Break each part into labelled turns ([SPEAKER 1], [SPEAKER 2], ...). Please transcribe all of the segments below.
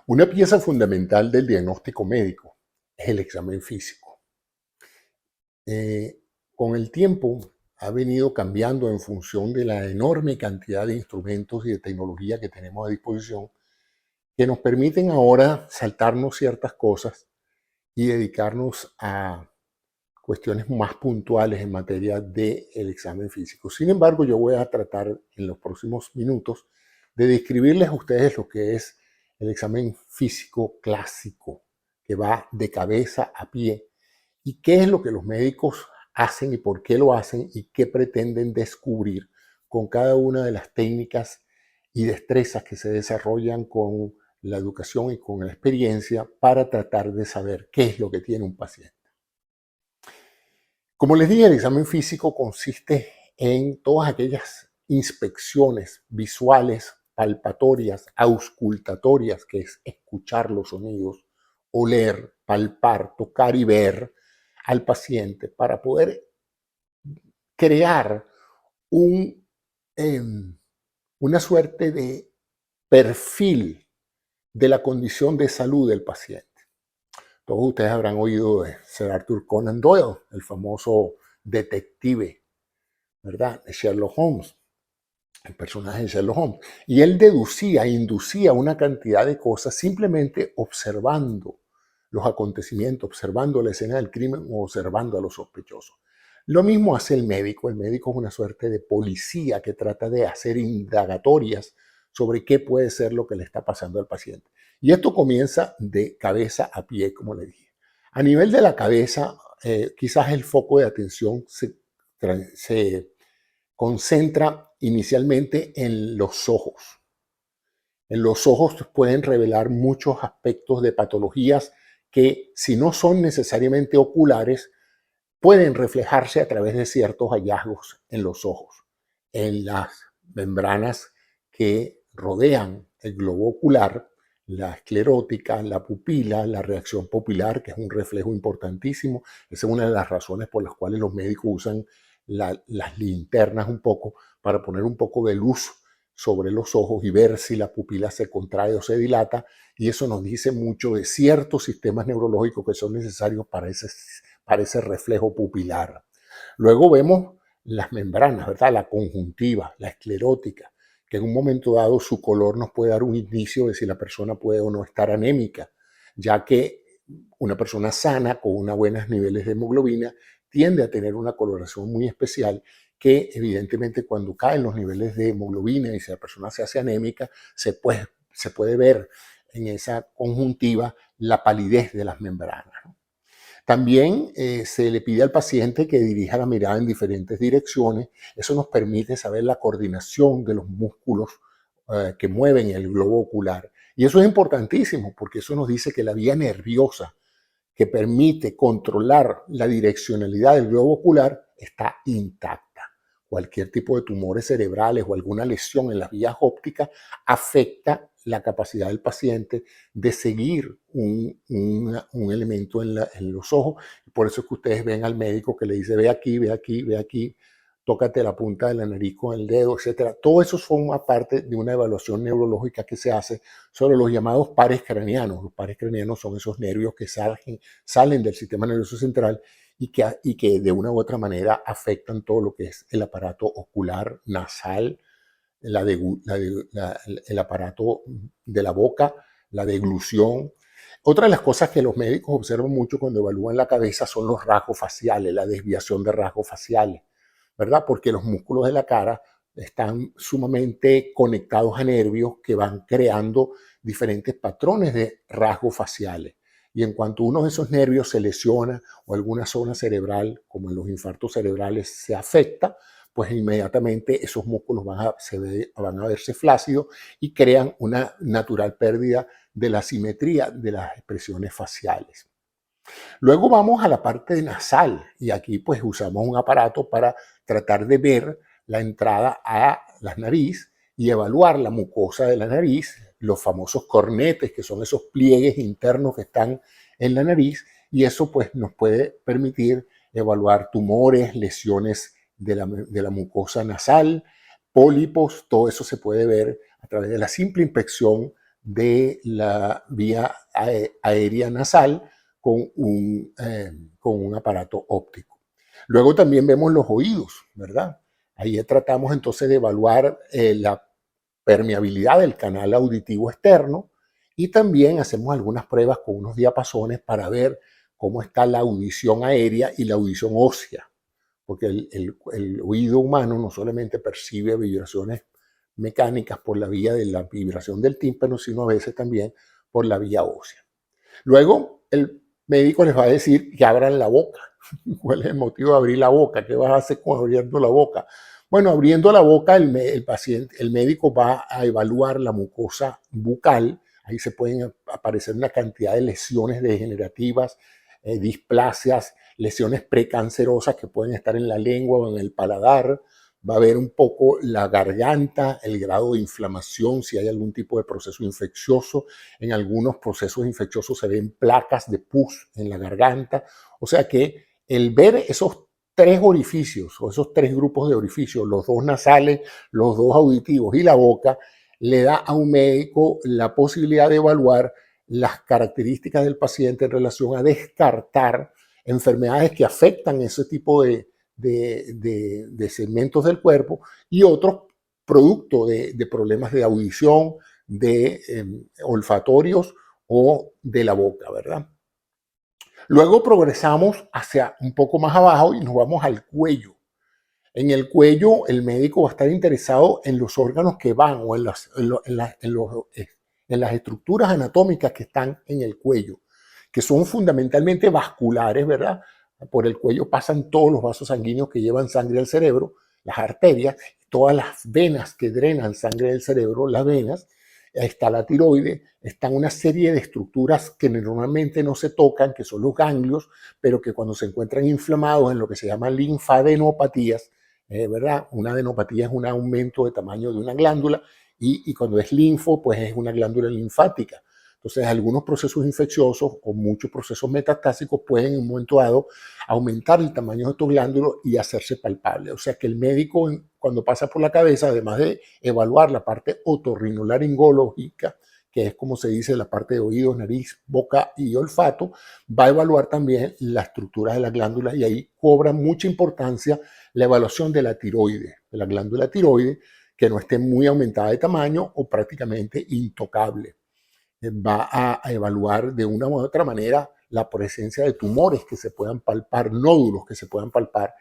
[SPEAKER 1] Una pieza fundamental del diagnóstico médico es el examen físico. Eh, con el tiempo ha venido cambiando en función de la enorme cantidad de instrumentos y de tecnología que tenemos a disposición, que nos permiten ahora saltarnos ciertas cosas y dedicarnos a cuestiones más puntuales en materia del examen físico. Sin embargo, yo voy a tratar en los próximos minutos de describirles a ustedes lo que es el examen físico clásico, que va de cabeza a pie, y qué es lo que los médicos hacen y por qué lo hacen y qué pretenden descubrir con cada una de las técnicas y destrezas que se desarrollan con la educación y con la experiencia para tratar de saber qué es lo que tiene un paciente. Como les dije, el examen físico consiste en todas aquellas inspecciones visuales, palpatorias, auscultatorias, que es escuchar los sonidos, oler, palpar, tocar y ver al paciente para poder crear un, eh, una suerte de perfil de la condición de salud del paciente. Todos ustedes habrán oído de Sir Arthur Conan Doyle, el famoso detective, ¿verdad? De Sherlock Holmes, el personaje de Sherlock Holmes. Y él inducía una cantidad de cosas simplemente observando los acontecimientos, observando la escena del crimen o observando a los sospechosos. Lo mismo hace el médico. El médico es una suerte de policía que trata de hacer indagatorias sobre qué puede ser lo que le está pasando al paciente. Y esto comienza de cabeza a pie, como le dije. A nivel de la cabeza, quizás el foco de atención se concentra inicialmente en los ojos. En los ojos pueden revelar muchos aspectos de patologías que, si no son necesariamente oculares, pueden reflejarse a través de ciertos hallazgos en los ojos, en las membranas que rodean el globo ocular, la esclerótica, la pupila, la reacción pupilar, que es un reflejo importantísimo. Esa es una de las razones por las cuales los médicos usan las linternas un poco para poner un poco de luz sobre los ojos y ver si la pupila se contrae o se dilata, y eso nos dice mucho de ciertos sistemas neurológicos que son necesarios para ese reflejo pupilar. Luego vemos las membranas, ¿verdad? La conjuntiva, la esclerótica, que en un momento dado su color nos puede dar un indicio de si la persona puede o no estar anémica, ya que una persona sana con unos buenos niveles de hemoglobina tiende a tener una coloración muy especial que evidentemente cuando caen los niveles de hemoglobina y si la persona se hace anémica, se puede ver en esa conjuntiva la palidez de las membranas, ¿no? También se le pide al paciente que dirija la mirada en diferentes direcciones. Eso nos permite saber la coordinación de los músculos que mueven el globo ocular. Y eso es importantísimo porque eso nos dice que la vía nerviosa que permite controlar la direccionalidad del globo ocular está intacta. Cualquier tipo de tumores cerebrales o alguna lesión en las vías ópticas afecta la capacidad del paciente de seguir un elemento en los ojos. Por eso es que ustedes ven al médico que le dice, ve aquí, ve aquí, ve aquí, tócate la punta de la nariz con el dedo, etc. Todo eso forma parte de una evaluación neurológica que se hace sobre los llamados pares craneanos. Los pares craneanos son esos nervios que salen del sistema nervioso central y que de una u otra manera afectan todo lo que es el aparato ocular, nasal, el aparato de la boca, la deglución. Otra de las cosas que los médicos observan mucho cuando evalúan la cabeza son los rasgos faciales, la desviación de rasgos faciales, ¿verdad? Porque los músculos de la cara están sumamente conectados a nervios que van creando diferentes patrones de rasgos faciales. Y en cuanto uno de esos nervios se lesiona o alguna zona cerebral, como en los infartos cerebrales, se afecta, pues inmediatamente esos músculos van a verse flácidos y crean una natural pérdida de la simetría de las expresiones faciales. Luego vamos a la parte nasal y aquí pues usamos un aparato para tratar de ver la entrada a la nariz y evaluar la mucosa de la nariz, los famosos cornetes, que son esos pliegues internos que están en la nariz, y eso pues nos puede permitir evaluar tumores, lesiones de la mucosa nasal, pólipos. Todo eso se puede ver a través de la simple inspección de la vía aérea nasal con un aparato óptico. Luego también vemos los oídos, ¿verdad? Ahí tratamos entonces de evaluar la permeabilidad del canal auditivo externo y también hacemos algunas pruebas con unos diapasones para ver cómo está la audición aérea y la audición ósea, porque el oído humano no solamente percibe vibraciones mecánicas por la vía de la vibración del tímpano, sino a veces también por la vía ósea. Luego, el médico les va a decir que abran la boca. ¿Cuál es el motivo de abrir la boca? ¿Qué vas a hacer con abriendo la boca? Bueno, abriendo la boca, el médico va a evaluar la mucosa bucal. Ahí se pueden aparecer una cantidad de lesiones degenerativas, displasias, lesiones precancerosas que pueden estar en la lengua o en el paladar. Va a ver un poco la garganta, el grado de inflamación, si hay algún tipo de proceso infeccioso. En algunos procesos infecciosos se ven placas de pus en la garganta. O sea que el ver esos tres orificios o esos tres grupos de orificios, los dos nasales, los dos auditivos y la boca, le da a un médico la posibilidad de evaluar las características del paciente en relación a descartar enfermedades que afectan ese tipo de segmentos del cuerpo y otros producto de problemas de audición, de olfatorios o de la boca, ¿verdad? Luego progresamos hacia un poco más abajo y nos vamos al cuello. En el cuello, el médico va a estar interesado en los órganos que van o en las estructuras anatómicas que están en el cuello, que son fundamentalmente vasculares, ¿verdad? Por el cuello pasan todos los vasos sanguíneos que llevan sangre al cerebro, las arterias, todas las venas que drenan sangre del cerebro, las venas. Está la tiroide, están una serie de estructuras que normalmente no se tocan, que son los ganglios, pero que cuando se encuentran inflamados en lo que se llama linfadenopatías, ¿verdad? Una adenopatía es un aumento de tamaño de una glándula y cuando es linfo, pues es una glándula linfática. Entonces, algunos procesos infecciosos o muchos procesos metastásicos pueden en un momento dado aumentar el tamaño de estos glándulos y hacerse palpable. O sea que el médico, cuando pasa por la cabeza, además de evaluar la parte otorrinolaringológica, que es como se dice la parte de oídos, nariz, boca y olfato, va a evaluar también la estructura de la glándula y ahí cobra mucha importancia la evaluación de la tiroide, de la glándula tiroide, que no esté muy aumentada de tamaño o prácticamente intocable. Va a evaluar de una u otra manera la presencia de tumores que se puedan palpar, nódulos que se puedan palpar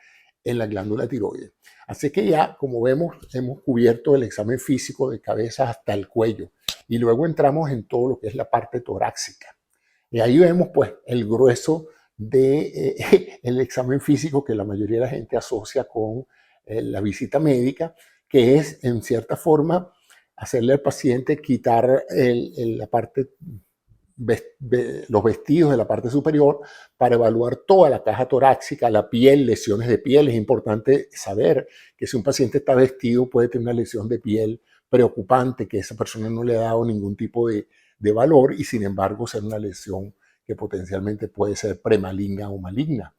[SPEAKER 1] en la glándula tiroides. Así que ya, como vemos, hemos cubierto el examen físico de cabeza hasta el cuello y luego entramos en todo lo que es la parte torácica. Y ahí vemos pues el grueso del el examen físico que la mayoría de la gente asocia con la visita médica, que es en cierta forma hacerle al paciente quitar la parte, los vestidos de la parte superior para evaluar toda la caja torácica, la piel, lesiones de piel. Es importante saber que si un paciente está vestido puede tener una lesión de piel preocupante, que esa persona no le ha dado ningún tipo de valor y sin embargo ser una lesión que potencialmente puede ser premaligna o maligna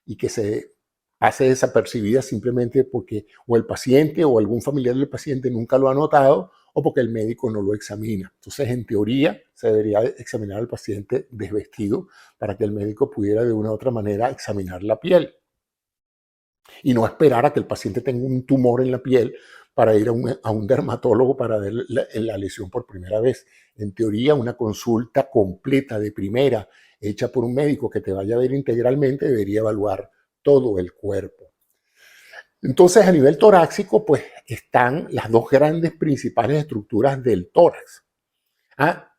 [SPEAKER 1] y que se hace desapercibida simplemente porque o el paciente o algún familiar del paciente nunca lo ha notado o porque el médico no lo examina. Entonces, en teoría, se debería examinar al paciente desvestido para que el médico pudiera de una u otra manera examinar la piel y no esperar a que el paciente tenga un tumor en la piel para ir a un dermatólogo para ver la lesión por primera vez. En teoría, una consulta completa de primera hecha por un médico que te vaya a ver integralmente debería evaluar todo el cuerpo. Entonces, a nivel torácico, pues están las dos grandes principales estructuras del tórax.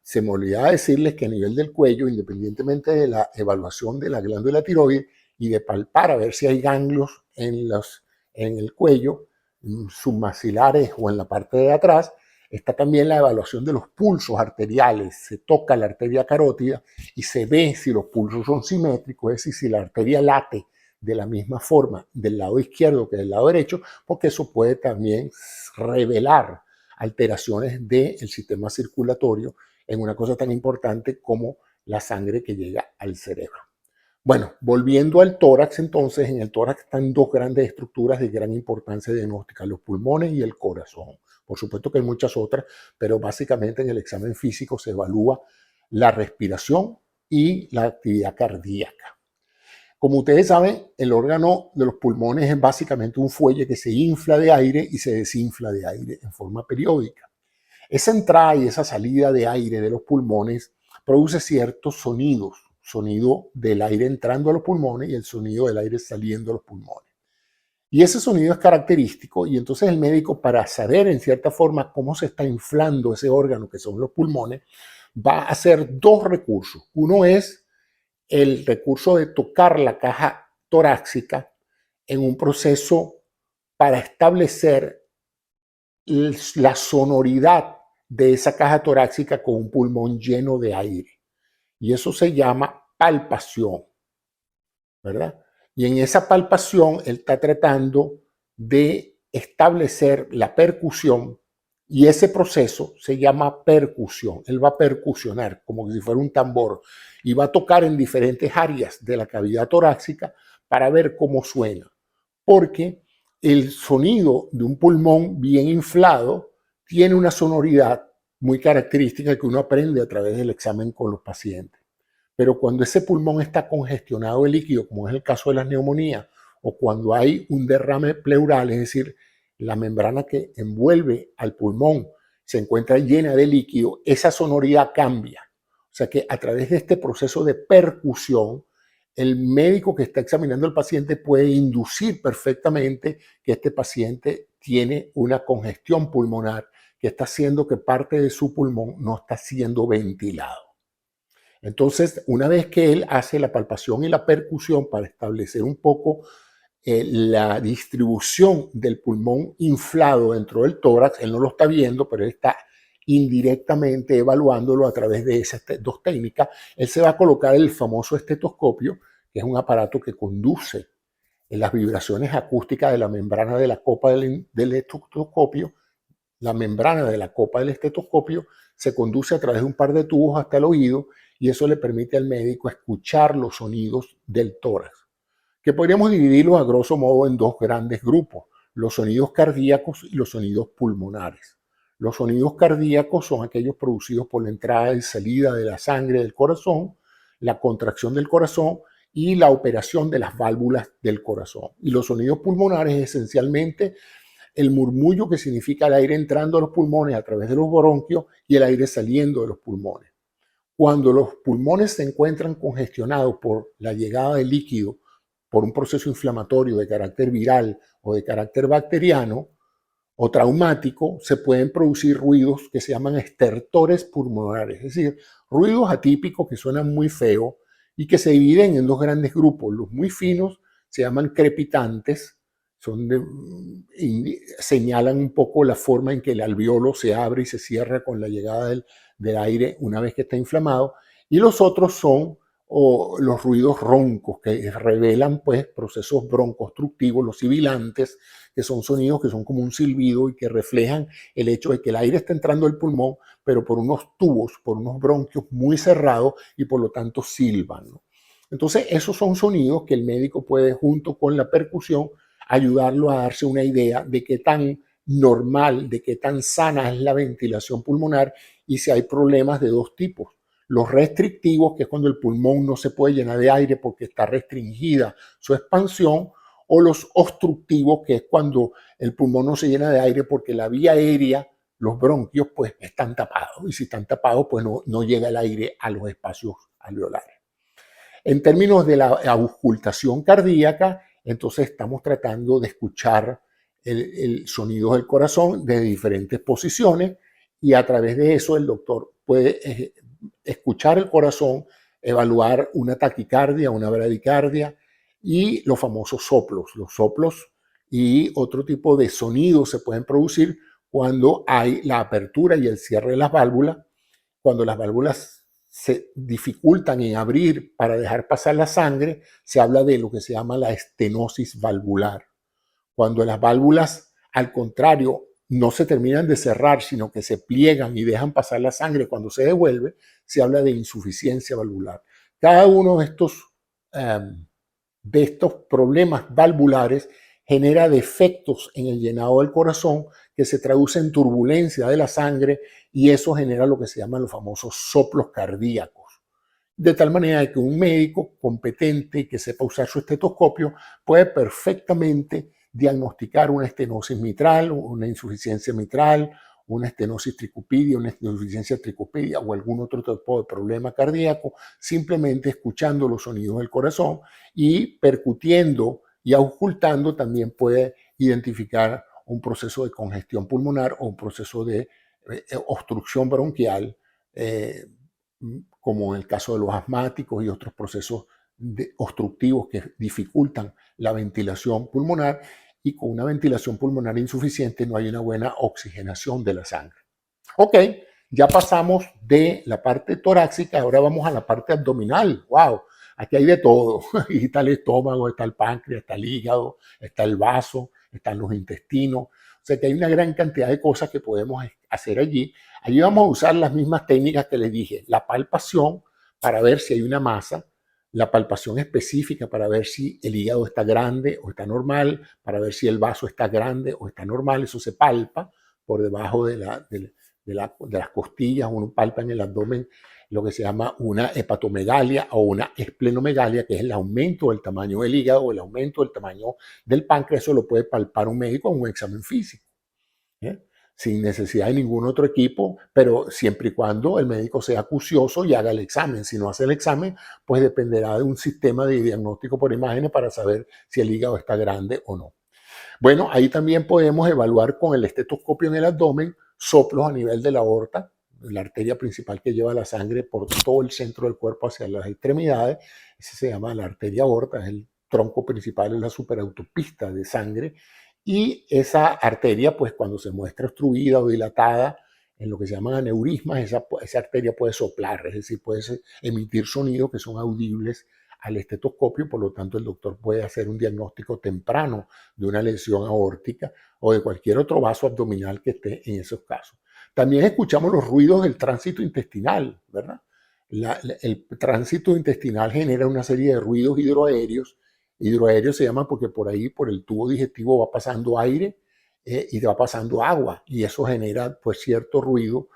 [SPEAKER 1] Se me olvidaba decirles que a nivel del cuello, independientemente de la evaluación de la glándula tiroides y de palpar a ver si hay ganglios en el cuello, submaxilares o en la parte de atrás, está también la evaluación de los pulsos arteriales. Se toca la arteria carótida y se ve si los pulsos son simétricos, es decir, si la arteria late de la misma forma del lado izquierdo que del lado derecho, porque eso puede también revelar alteraciones del sistema circulatorio en una cosa tan importante como la sangre que llega al cerebro. Bueno, volviendo al tórax, entonces, en el tórax están dos grandes estructuras de gran importancia diagnóstica, los pulmones y el corazón. Por supuesto que hay muchas otras, pero básicamente en el examen físico se evalúa la respiración y la actividad cardíaca. Como ustedes saben, el órgano de los pulmones es básicamente un fuelle que se infla de aire y se desinfla de aire en forma periódica. Esa entrada y esa salida de aire de los pulmones produce ciertos sonidos, sonido del aire entrando a los pulmones y el sonido del aire saliendo a los pulmones. Y ese sonido es característico y entonces el médico, para saber en cierta forma cómo se está inflando ese órgano que son los pulmones, va a hacer dos recursos. Uno es el recurso de tocar la caja torácica en un proceso para establecer la sonoridad de esa caja torácica con un pulmón lleno de aire. Y eso se llama palpación, ¿verdad? Y en esa palpación él está tratando de establecer la percusión y ese proceso se llama percusión. Él va a percusionar como si fuera un tambor y va a tocar en diferentes áreas de la cavidad torácica para ver cómo suena. Porque el sonido de un pulmón bien inflado tiene una sonoridad muy característica que uno aprende a través del examen con los pacientes. Pero cuando ese pulmón está congestionado de líquido, como es el caso de las neumonías, o cuando hay un derrame pleural, es decir, la membrana que envuelve al pulmón se encuentra llena de líquido, esa sonoridad cambia. O sea que a través de este proceso de percusión, el médico que está examinando al paciente puede inducir perfectamente que este paciente tiene una congestión pulmonar que está haciendo que parte de su pulmón no está siendo ventilado. Entonces, una vez que él hace la palpación y la percusión para establecer un poco la distribución del pulmón inflado dentro del tórax, él no lo está viendo, pero él está indirectamente evaluándolo a través de esas dos técnicas. Él se va a colocar el famoso estetoscopio, que es un aparato que conduce las vibraciones acústicas de la membrana de la copa del estetoscopio. La membrana de la copa del estetoscopio se conduce a través de un par de tubos hasta el oído y eso le permite al médico escuchar los sonidos del tórax, que podríamos dividirlos a grosso modo en dos grandes grupos, los sonidos cardíacos y los sonidos pulmonares. Los sonidos cardíacos son aquellos producidos por la entrada y salida de la sangre del corazón, la contracción del corazón y la operación de las válvulas del corazón. Y los sonidos pulmonares esencialmente el murmullo, que significa el aire entrando a los pulmones a través de los bronquios y el aire saliendo de los pulmones. Cuando los pulmones se encuentran congestionados por la llegada de líquido, por un proceso inflamatorio de carácter viral o de carácter bacteriano o traumático, se pueden producir ruidos que se llaman estertores pulmonares, es decir, ruidos atípicos que suenan muy feo y que se dividen en dos grandes grupos. Los muy finos se llaman crepitantes, señalan un poco la forma en que el alveolo se abre y se cierra con la llegada del aire una vez que está inflamado, y los otros son los ruidos roncos, que revelan pues procesos broncostructivos, los sibilantes, que son sonidos que son como un silbido y que reflejan el hecho de que el aire está entrando al pulmón, pero por unos tubos, por unos bronquios muy cerrados y por lo tanto silban, ¿no? Entonces esos son sonidos que el médico puede, junto con la percusión, ayudarlo a darse una idea de qué tan normal, de qué tan sana es la ventilación pulmonar y si hay problemas de dos tipos. Los restrictivos, que es cuando el pulmón no se puede llenar de aire porque está restringida su expansión, o los obstructivos, que es cuando el pulmón no se llena de aire porque la vía aérea, los bronquios, pues están tapados. Y si están tapados, pues no llega el aire a los espacios alveolares. En términos de la auscultación cardíaca, entonces estamos tratando de escuchar el sonido del corazón de diferentes posiciones y a través de eso el doctor puede escuchar el corazón, evaluar una taquicardia, una bradicardia y los famosos soplos. Los soplos y otro tipo de sonidos se pueden producir cuando hay la apertura y el cierre de las válvulas, cuando las válvulas se dificultan en abrir para dejar pasar la sangre, se habla de lo que se llama la estenosis valvular. Cuando las válvulas, al contrario, no se terminan de cerrar, sino que se pliegan y dejan pasar la sangre cuando se devuelve, se habla de insuficiencia valvular. Cada uno de estos problemas valvulares genera defectos en el llenado del corazón que se traduce en turbulencia de la sangre y eso genera lo que se llaman los famosos soplos cardíacos. De tal manera que un médico competente que sepa usar su estetoscopio puede perfectamente diagnosticar una estenosis mitral, una insuficiencia mitral, una estenosis tricupídea, una insuficiencia tricupídea o algún otro tipo de problema cardíaco, simplemente escuchando los sonidos del corazón y percutiendo y auscultando también puede identificar un proceso de congestión pulmonar o un proceso de obstrucción bronquial, como en el caso de los asmáticos y otros procesos obstructivos que dificultan la ventilación pulmonar, y con una ventilación pulmonar insuficiente no hay una buena oxigenación de la sangre. Ok, ya pasamos de la parte torácica, ahora vamos a la parte abdominal. ¡Wow! Aquí hay de todo. Aquí está el estómago, está el páncreas, está el hígado, está el vaso, están los intestinos. O sea que hay una gran cantidad de cosas que podemos hacer allí. Allí vamos a usar las mismas técnicas que les dije. La palpación para ver si hay una masa, la palpación específica para ver si el hígado está grande o está normal, para ver si el vaso está grande o está normal. Eso se palpa por debajo de las costillas, uno palpa en el abdomen lo que se llama una hepatomegalia o una esplenomegalia, que es el aumento del tamaño del hígado o el aumento del tamaño del páncreas. Eso lo puede palpar un médico en un examen físico, ¿eh? Sin necesidad de ningún otro equipo, pero siempre y cuando el médico sea acucioso y haga el examen. Si no hace el examen, pues dependerá de un sistema de diagnóstico por imágenes para saber si el hígado está grande o no. Bueno, ahí también podemos evaluar con el estetoscopio en el abdomen soplos a nivel de la aorta, la arteria principal que lleva la sangre por todo el centro del cuerpo hacia las extremidades. Ese se llama la arteria aorta, es el tronco principal, es la superautopista de sangre. Y esa arteria, pues cuando se muestra obstruida o dilatada, en lo que se llaman aneurismas, esa arteria puede soplar, es decir, puede emitir sonidos que son audibles al estetoscopio, por lo tanto el doctor puede hacer un diagnóstico temprano de una lesión aórtica o de cualquier otro vaso abdominal que esté en esos casos. También escuchamos los ruidos del tránsito intestinal, ¿verdad? El tránsito intestinal genera una serie de ruidos hidroaéreos. Hidroaéreos se llaman porque por ahí, por el tubo digestivo, va pasando aire y va pasando agua, y eso genera pues cierto ruido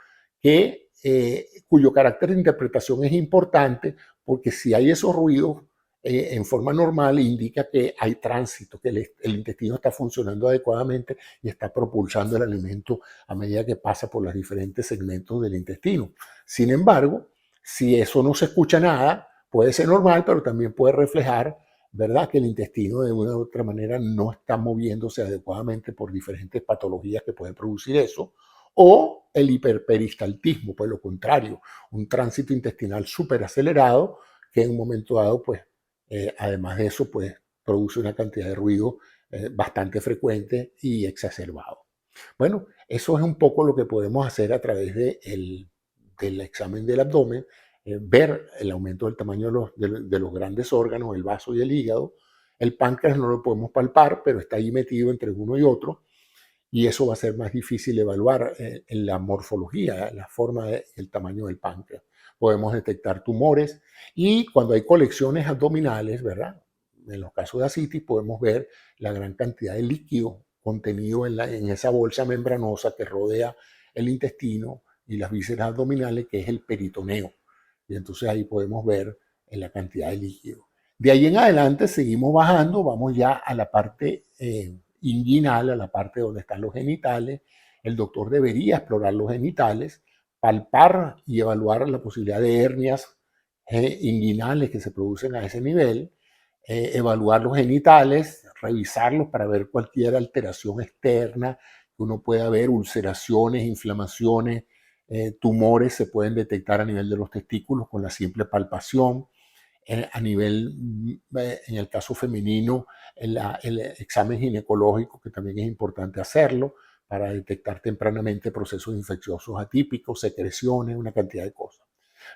[SPEAKER 1] cuyo carácter de interpretación es importante, porque si hay esos ruidos en forma normal indica que hay tránsito, que el intestino está funcionando adecuadamente y está propulsando el alimento a medida que pasa por los diferentes segmentos del intestino. Sin embargo, si eso no se escucha nada, puede ser normal, pero también puede reflejar, ¿verdad?, que el intestino de una u otra manera no está moviéndose adecuadamente por diferentes patologías que pueden producir eso, o el hiperperistaltismo, pues lo contrario, un tránsito intestinal súper acelerado que en un momento dado, pues, además de eso, pues, produce una cantidad de ruido bastante frecuente y exacerbado. Bueno, eso es un poco lo que podemos hacer a través del examen del abdomen, ver el aumento del tamaño de los grandes órganos, el vaso y el hígado. El páncreas no lo podemos palpar, pero está ahí metido entre uno y otro, y eso va a ser más difícil evaluar en la morfología, la forma y el tamaño del páncreas. Podemos detectar tumores y cuando hay colecciones abdominales, ¿verdad? En los casos de ascitis podemos ver la gran cantidad de líquido contenido en esa bolsa membranosa que rodea el intestino y las vísceras abdominales, que es el peritoneo. Y entonces ahí podemos ver la cantidad de líquido. De ahí en adelante seguimos bajando, vamos ya a la parte inguinal, a la parte donde están los genitales. El doctor debería explorar los genitales, palpar y evaluar la posibilidad de hernias inguinales que se producen a ese nivel, evaluar los genitales, revisarlos para ver cualquier alteración externa que uno pueda ver, ulceraciones, inflamaciones, tumores se pueden detectar a nivel de los testículos con la simple palpación. A nivel, en el caso femenino, el examen ginecológico, que también es importante hacerlo para detectar tempranamente procesos infecciosos atípicos, secreciones, una cantidad de cosas.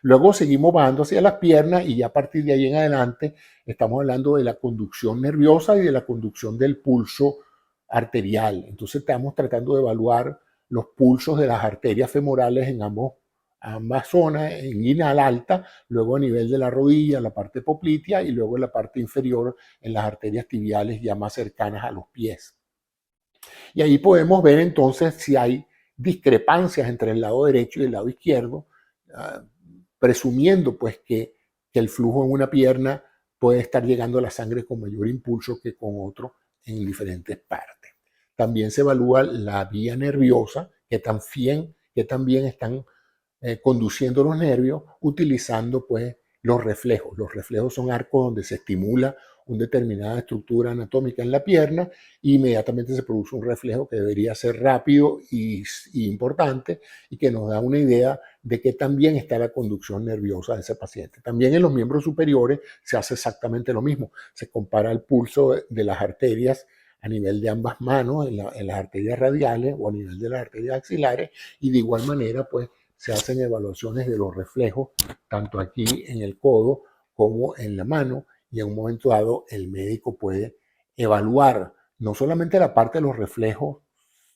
[SPEAKER 1] Luego seguimos bajando hacia las piernas y ya a partir de ahí en adelante estamos hablando de la conducción nerviosa y de la conducción del pulso arterial. Entonces estamos tratando de evaluar los pulsos de las arterias femorales en ambos ambas zonas, en inguinal alta, luego a nivel de la rodilla, la parte poplitea, y luego en la parte inferior, en las arterias tibiales ya más cercanas a los pies. Y ahí podemos ver entonces si hay discrepancias entre el lado derecho y el lado izquierdo, uh, presumiendo pues que el flujo en una pierna puede estar llegando a la sangre con mayor impulso que con otro en diferentes partes. También se evalúa la vía nerviosa, que también están conduciendo los nervios utilizando pues los reflejos. Los reflejos son arcos donde se estimula una determinada estructura anatómica en la pierna e inmediatamente se produce un reflejo que debería ser rápido y importante y que nos da una idea de que también está la conducción nerviosa de ese paciente. También en los miembros superiores se hace exactamente lo mismo. Se compara el pulso de las arterias a nivel de ambas manos, en las arterias radiales o a nivel de las arterias axilares, y de igual manera pues se hacen evaluaciones de los reflejos, tanto aquí en el codo como en la mano, y en un momento dado el médico puede evaluar no solamente la parte de los reflejos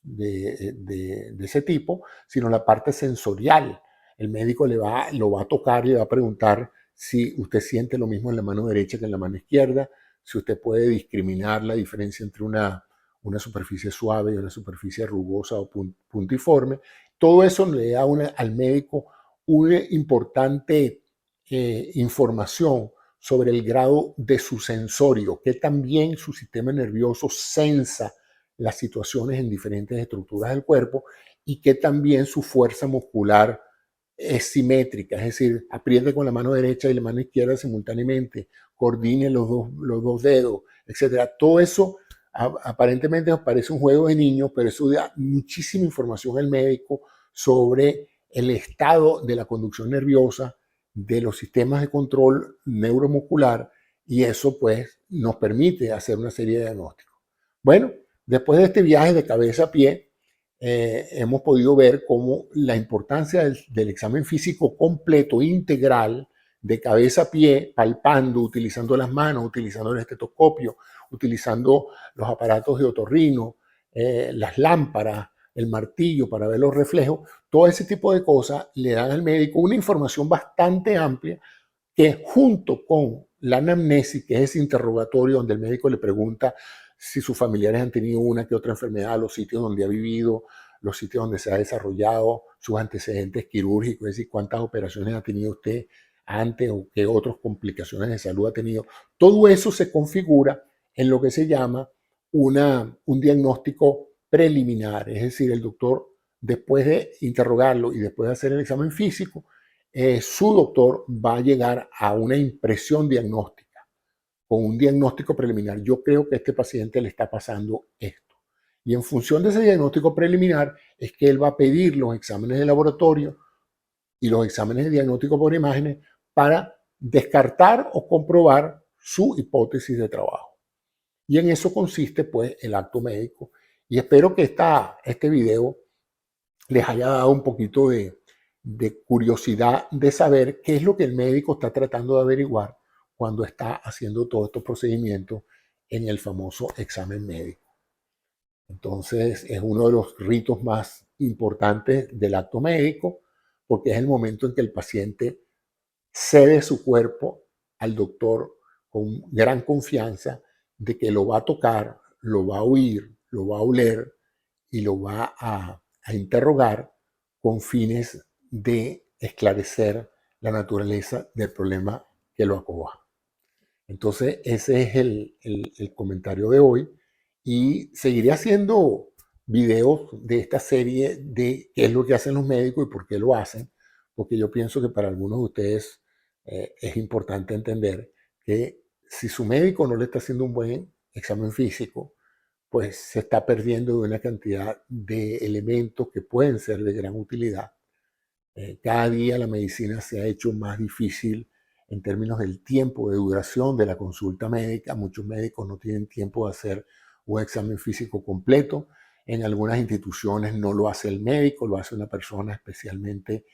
[SPEAKER 1] de ese tipo, sino la parte sensorial. El médico lo va a tocar y le va a preguntar si usted siente lo mismo en la mano derecha que en la mano izquierda, si usted puede discriminar la diferencia entre una superficie suave y una superficie rugosa o puntiforme. Todo eso le da al médico una importante información sobre el grado de su sensorio, que también su sistema nervioso sensa las situaciones en diferentes estructuras del cuerpo y que también su fuerza muscular es simétrica, es decir, apriete con la mano derecha y la mano izquierda simultáneamente, coordine los dos dedos, etcétera. Todo eso aparentemente nos parece un juego de niños, pero eso da muchísima información al médico sobre el estado de la conducción nerviosa, de los sistemas de control neuromuscular, y eso pues nos permite hacer una serie de diagnósticos. Bueno, después de este viaje de cabeza a pie, hemos podido ver cómo la importancia del examen físico completo, integral, de cabeza a pie, palpando, utilizando las manos, utilizando el estetoscopio, utilizando los aparatos de otorrino, las lámparas, el martillo para ver los reflejos, todo ese tipo de cosas le dan al médico una información bastante amplia que, junto con la anamnesis, que es ese interrogatorio donde el médico le pregunta si sus familiares han tenido una que otra enfermedad, los sitios donde ha vivido, los sitios donde se ha desarrollado, sus antecedentes quirúrgicos, es decir, cuántas operaciones ha tenido usted antes o qué otras complicaciones de salud ha tenido. Todo eso se configura en lo que se llama un diagnóstico preliminar, es decir, el doctor, después de interrogarlo y después de hacer el examen físico, su doctor va a llegar a una impresión diagnóstica, con un diagnóstico preliminar. Yo creo que a este paciente le está pasando esto. Y en función de ese diagnóstico preliminar es que él va a pedir los exámenes de laboratorio y los exámenes de diagnóstico por imágenes para descartar o comprobar su hipótesis de trabajo. Y en eso consiste pues el acto médico. Y espero que este video les haya dado un poquito de curiosidad de saber qué es lo que el médico está tratando de averiguar cuando está haciendo todos estos procedimientos en el famoso examen médico. Entonces es uno de los ritos más importantes del acto médico porque es el momento en que el paciente cede su cuerpo al doctor con gran confianza de que lo va a tocar, lo va a oír, lo va a oler y lo va a interrogar con fines de esclarecer la naturaleza del problema que lo acoja. Entonces, ese es el comentario de hoy y seguiré haciendo videos de esta serie de qué es lo que hacen los médicos y por qué lo hacen, porque yo pienso que para algunos de ustedes es importante entender que si su médico no le está haciendo un buen examen físico, pues se está perdiendo de una cantidad de elementos que pueden ser de gran utilidad. Cada día la medicina se ha hecho más difícil en términos del tiempo de duración de la consulta médica. Muchos médicos no tienen tiempo de hacer un examen físico completo. En algunas instituciones no lo hace el médico, lo hace una persona especialmente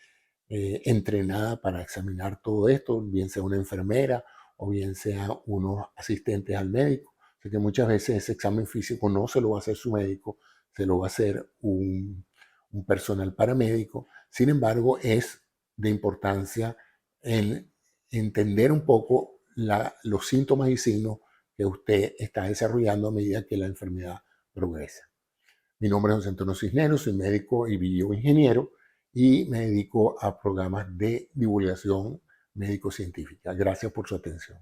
[SPEAKER 1] entrenada para examinar todo esto, bien sea una enfermera o bien sea unos asistentes al médico. Así que muchas veces ese examen físico no se lo va a hacer su médico, se lo va a hacer un personal paramédico. Sin embargo, es de importancia en entender un poco los síntomas y signos que usted está desarrollando a medida que la enfermedad progresa. Mi nombre es José Antonio Cisneros, soy médico y bioingeniero y me dedico a programas de divulgación médico-científica. Gracias por su atención.